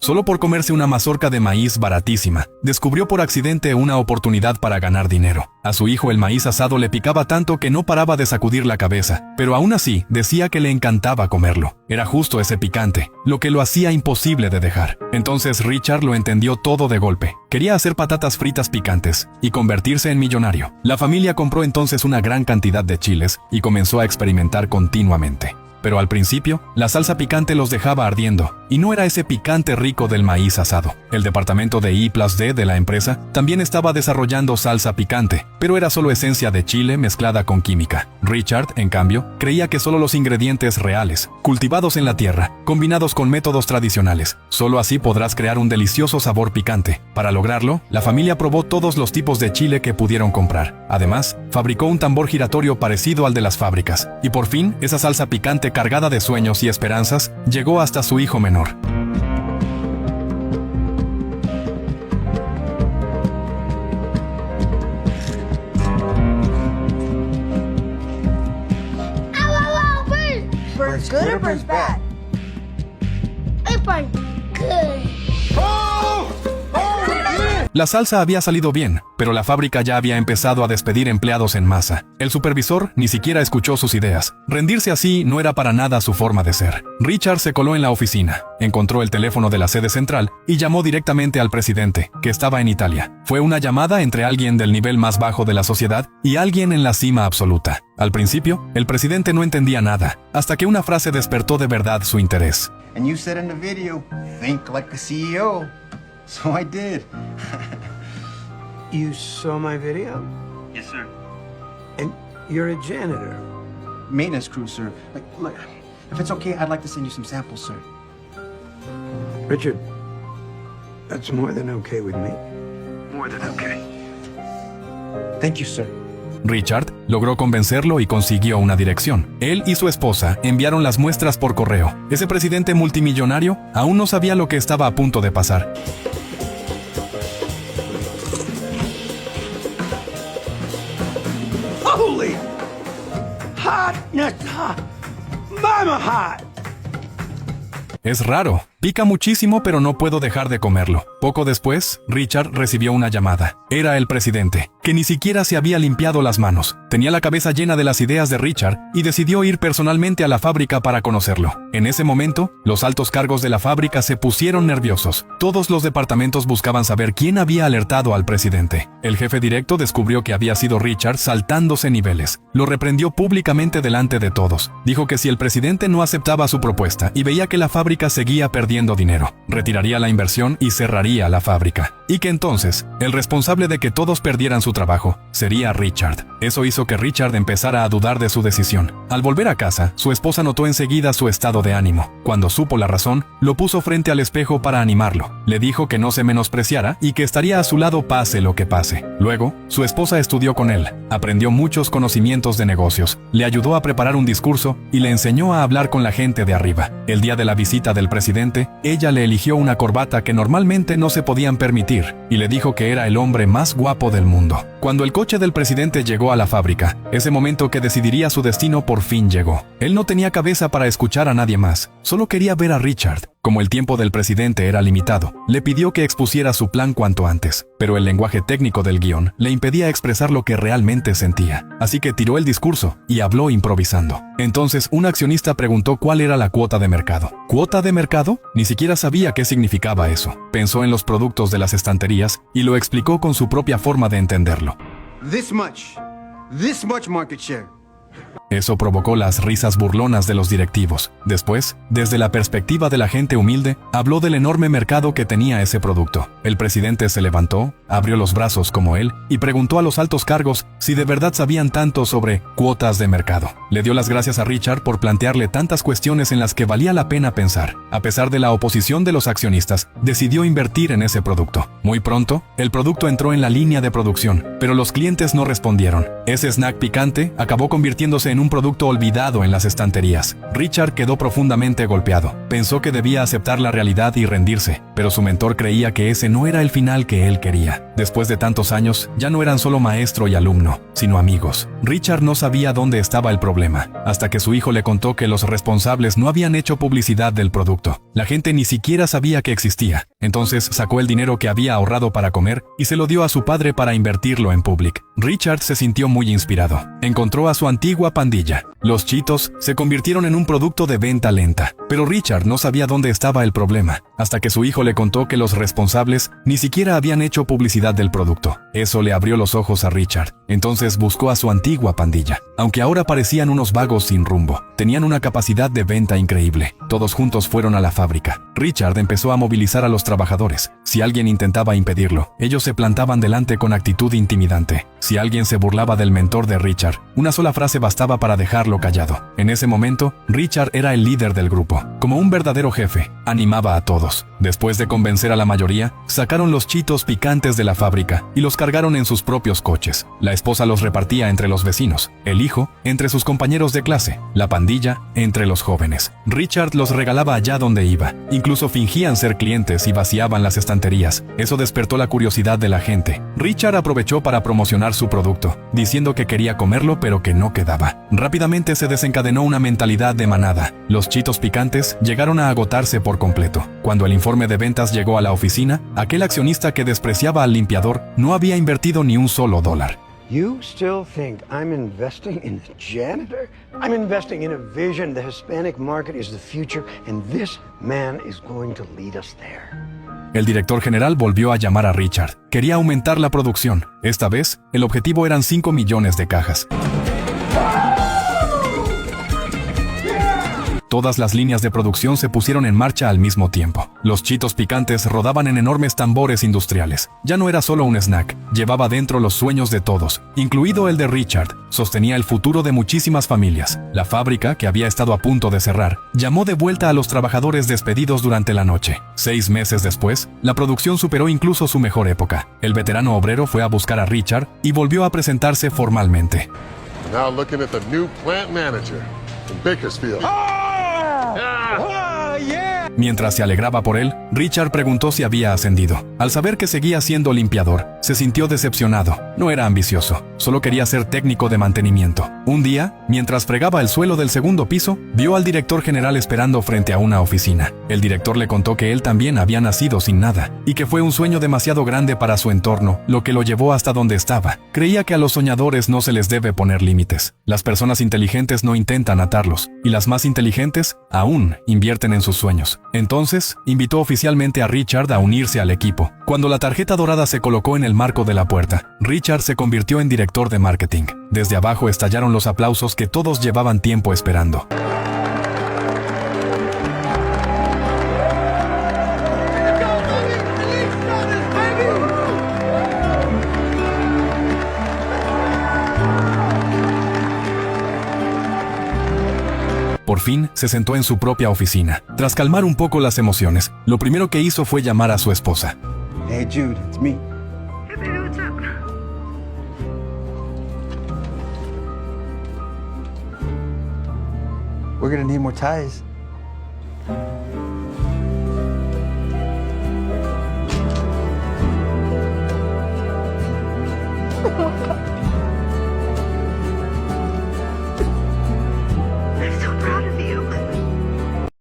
solo por comerse una mazorca de maíz baratísima. Descubrió por accidente una oportunidad para ganar dinero. A su hijo el maíz asado le picaba tanto que no paraba de sacudir la cabeza, pero aún así decía que le encantaba comerlo. Era justo ese picante, lo que lo hacía imposible de dejar. Entonces Richard lo entendió todo de golpe. Quería hacer patatas fritas picantes y convertirse en millonario. La familia compró entonces una gran cantidad de chiles y comenzó a experimentar continuamente. Pero al principio, la salsa picante los dejaba ardiendo, y no era ese picante rico del maíz asado. El departamento de I+D de la empresa también estaba desarrollando salsa picante, pero era solo esencia de chile mezclada con química. Richard, en cambio, creía que solo los ingredientes reales, cultivados en la tierra, combinados con métodos tradicionales, solo así podrás crear un delicioso sabor picante. Para lograrlo, la familia probó todos los tipos de chile que pudieron comprar. Además, fabricó un tambor giratorio parecido al de las fábricas, y por fin, esa salsa picante cargada de sueños y esperanzas, llegó hasta su hijo menor. Burns good or burns bad? It burns good. La salsa había salido bien, pero la fábrica ya había empezado a despedir empleados en masa. El supervisor ni siquiera escuchó sus ideas. Rendirse así no era para nada su forma de ser. Richard se coló en la oficina, encontró el teléfono de la sede central y llamó directamente al presidente, que estaba en Italia. Fue una llamada entre alguien del nivel más bajo de la sociedad y alguien en la cima absoluta. Al principio, el presidente no entendía nada, hasta que una frase despertó de verdad su interés. And you said in the video, think like a CEO. So I did. You saw my video? Yes, sir. And you're a janitor. Maintenance crew, sir. Look, if it's okay, I'd like to send you some samples, sir. Richard, that's more than okay with me. More than okay. Thank you, sir. Richard logró convencerlo y consiguió una dirección. Él y su esposa enviaron las muestras por correo. Ese presidente multimillonario aún no sabía lo que estaba a punto de pasar. Holy! Hotness! Mama hot! Es raro. Pica muchísimo, pero no puedo dejar de comerlo. Poco después, Richard recibió una llamada. Era el presidente, que ni siquiera se había limpiado las manos. Tenía la cabeza llena de las ideas de Richard y decidió ir personalmente a la fábrica para conocerlo. En ese momento, los altos cargos de la fábrica se pusieron nerviosos. Todos los departamentos buscaban saber quién había alertado al presidente. El jefe directo descubrió que había sido Richard saltándose niveles. Lo reprendió públicamente delante de todos. Dijo que si el presidente no aceptaba su propuesta y veía que la fábrica seguía perdiendo dinero, retiraría la inversión y cerraría la fábrica. Y que entonces, el responsable de que todos perdieran su trabajo sería Richard. Eso hizo que Richard empezara a dudar de su decisión. Al volver a casa, su esposa notó enseguida su estado de ánimo. Cuando supo la razón, lo puso frente al espejo para animarlo. Le dijo que no se menospreciara y que estaría a su lado pase lo que pase. Luego, su esposa estudió con él, aprendió muchos conocimientos de negocios, le ayudó a preparar un discurso y le enseñó a hablar con la gente de arriba. El día de la visita del presidente, ella le eligió una corbata que normalmente no se podían permitir y le dijo que era el hombre más guapo del mundo. Cuando el coche del presidente llegó a la fábrica, ese momento que decidiría su destino por fin llegó. Él no tenía cabeza para escuchar a nadie más, solo quería ver a Richard. Como el tiempo del presidente era limitado, le pidió que expusiera su plan cuanto antes, pero el lenguaje técnico del guión le impedía expresar lo que realmente sentía. Así que tiró el discurso y habló improvisando. Entonces un accionista preguntó cuál era la cuota de mercado. ¿Cuota de mercado? Ni siquiera sabía qué significaba eso. Pensó en los productos de las estanterías y lo explicó con su propia forma de entenderlo. This much market share. Eso provocó las risas burlonas de los directivos. Después, desde la perspectiva de la gente humilde, habló del enorme mercado que tenía ese producto. El presidente se levantó, abrió los brazos como él y preguntó a los altos cargos si de verdad sabían tanto sobre cuotas de mercado. Le dio las gracias a Richard por plantearle tantas cuestiones en las que valía la pena pensar. A pesar de la oposición de los accionistas, decidió invertir en ese producto. Muy pronto, el producto entró en la línea de producción, pero los clientes no respondieron. Ese snack picante acabó convirtiéndose en en un producto olvidado en las estanterías. Richard quedó profundamente golpeado. Pensó que debía aceptar la realidad y rendirse, pero su mentor creía que ese no era el final que él quería. Después de tantos años, ya no eran solo maestro y alumno, sino amigos. Richard no sabía dónde estaba el problema, hasta que su hijo le contó que los responsables no habían hecho publicidad del producto. La gente ni siquiera sabía que existía. Entonces sacó el dinero que había ahorrado para comer y se lo dio a su padre para invertirlo en Public. Richard se sintió muy inspirado. Encontró a su antigua pandilla. Los Cheetos se convirtieron en un producto de venta lenta, pero Richard no sabía dónde estaba el problema, hasta que su hijo le contó que los responsables ni siquiera habían hecho publicidad del producto. Eso le abrió los ojos a Richard. Entonces buscó a su antigua pandilla. Aunque ahora parecían unos vagos sin rumbo, tenían una capacidad de venta increíble. Todos juntos fueron a la fábrica. Richard empezó a movilizar a los trabajadores. Si alguien intentaba impedirlo, ellos se plantaban delante con actitud intimidante. Si alguien se burlaba del mentor de Richard, una sola frase bastaba para dejarlo callado. En ese momento, Richard era el líder del grupo. Como un verdadero jefe, animaba a todos. Después de convencer a la mayoría, sacaron los Cheetos picantes de la fábrica y los cargaron en sus propios coches. La esposa los repartía entre los vecinos, el hijo entre sus compañeros de clase, la pandilla entre los jóvenes. Richard los regalaba allá donde iba. Incluso fingían ser clientes y vaciaban las estanterías. Eso despertó la curiosidad de la gente. Richard aprovechó para promocionar su producto, diciendo que quería comerlo pero que no quedaba. Rápidamente se desencadenó una mentalidad de manada. Los Cheetos picantes llegaron a agotarse por completo. Cuando el informe de ventas llegó a la oficina, aquel accionista que despreciaba al limpiador no había invertido ni un solo dólar. You still think I'm investing in a janitor? I'm investing in a vision. The Hispanic market is the future, and this man is going to lead us there. El director general volvió a llamar a Richard. Quería aumentar la producción. Esta vez, el objetivo eran 5 millones de cajas. Todas las líneas de producción se pusieron en marcha al mismo tiempo. Los Cheetos picantes rodaban en enormes tambores industriales. Ya no era solo un snack, llevaba dentro los sueños de todos, incluido el de Richard. Sostenía el futuro de muchísimas familias. La fábrica, que había estado a punto de cerrar, llamó de vuelta a los trabajadores despedidos durante la noche. 6 meses después, la producción superó incluso su mejor época. El veterano obrero fue a buscar a Richard y volvió a presentarse formalmente. Now looking at the new plant manager in Bakersfield. Mientras se alegraba por él, Richard preguntó si había ascendido. Al saber que seguía siendo limpiador, se sintió decepcionado. No era ambicioso, solo quería ser técnico de mantenimiento. Un día, mientras fregaba el suelo del segundo piso, vio al director general esperando frente a una oficina. El director le contó que él también había nacido sin nada, y que fue un sueño demasiado grande para su entorno, lo que lo llevó hasta donde estaba. Creía que a los soñadores no se les debe poner límites. Las personas inteligentes no intentan atarlos, y las más inteligentes aún invierten en sus sueños. Entonces, invitó oficialmente a Richard a unirse al equipo. Cuando la tarjeta dorada se colocó en el marco de la puerta, Richard se convirtió en director de marketing. Desde abajo estallaron los aplausos que todos llevaban tiempo esperando. Por fin, se sentó en su propia oficina. Tras calmar un poco las emociones, lo primero que hizo fue llamar a su esposa. Hey, Jude, it's me. Hey, baby, what's up? We're gonna need more ties.